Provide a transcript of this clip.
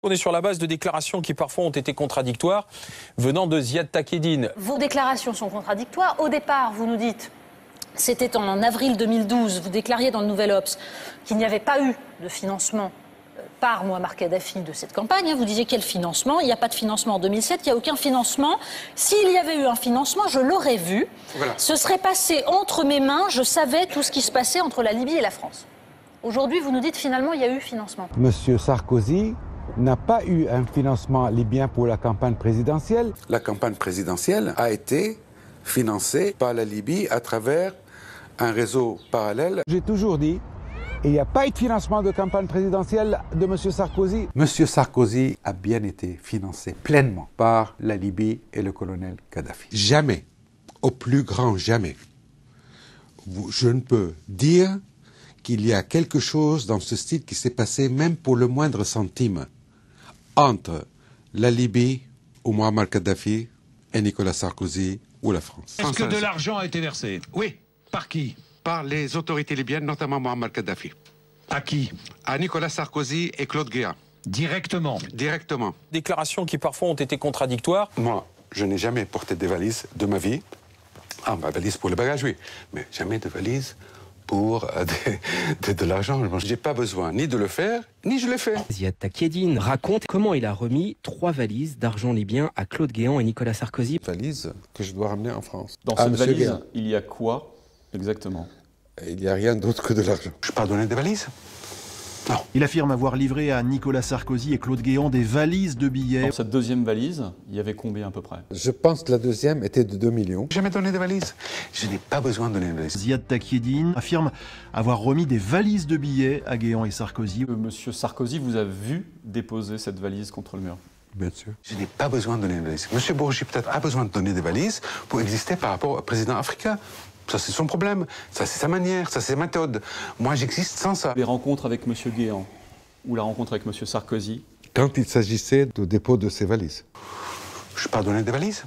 On est sur la base de déclarations qui parfois ont été contradictoires venant de Ziad Takieddine. Vos déclarations sont contradictoires. Au départ, vous nous dites, c'était en avril 2012, vous déclariez dans le Nouvel Obs qu'il n'y avait pas eu de financement par Mouammar Kadhafi de cette campagne. Vous disiez quel financement? Il n'y a pas de financement en 2007, il n'y a aucun financement. S'il y avait eu un financement, je l'aurais vu. Voilà. Ce serait passé entre mes mains, je savais tout ce qui se passait entre la Libye et la France. Aujourd'hui, vous nous dites finalement il y a eu financement. Monsieur Sarkozy n'a pas eu un financement libyen pour la campagne présidentielle. La campagne présidentielle a été financée par la Libye à travers un réseau parallèle. J'ai toujours dit, il n'y a pas eu de financement de campagne présidentielle de M. Sarkozy. M. Sarkozy a bien été financé pleinement par la Libye et le colonel Kadhafi. Jamais, au plus grand jamais, je ne peux dire qu'il y a quelque chose dans ce style qui s'est passé, même pour le moindre centime, entre la Libye ou Mouammar Kadhafi et Nicolas Sarkozy ou la France. Est-ce que de l'argent a été versé? Oui. Par qui? Par les autorités libyennes, notamment Mouammar Kadhafi. À qui? À Nicolas Sarkozy et Claude Guéant. Directement? Directement. Déclarations qui parfois ont été contradictoires. Moi, je n'ai jamais porté des valises de ma vie. Ah, ma valise pour le bagage, oui. Mais jamais de valise pour de l'argent. Je n'ai pas besoin ni de le faire, ni je le fais. Ziad Takieddine raconte comment il a remis 3 valises d'argent libyen à Claude Guéant et Nicolas Sarkozy. Valise que je dois ramener en France. Dans cette valise, il y a quoi exactement? Il n'y a rien d'autre que de l'argent. Je n'ai pas donné de valises. Non. Il affirme avoir livré à Nicolas Sarkozy et Claude Guéant des valises de billets. Dans cette deuxième valise, il y avait combien à peu près? Je pense que la deuxième était de 2 millions. Jamais donné de valises. Je n'ai pas besoin de donner de valises. Ziad Takieddine affirme avoir remis des valises de billets à Guéant et Sarkozy. Monsieur Sarkozy vous a vu déposer cette valise contre le mur? Bien sûr. Je n'ai pas besoin de donner de valises. Monsieur Bourgi peut-être a besoin de donner des valises pour exister par rapport au président africain. Ça, c'est son problème. Ça, c'est sa manière. Ça, c'est sa méthode. Moi, j'existe sans ça. Les rencontres avec monsieur Guéant ou la rencontre avec monsieur Sarkozy? Quand il s'agissait du dépôt de ces valises. Je n'ai pas donné de valises.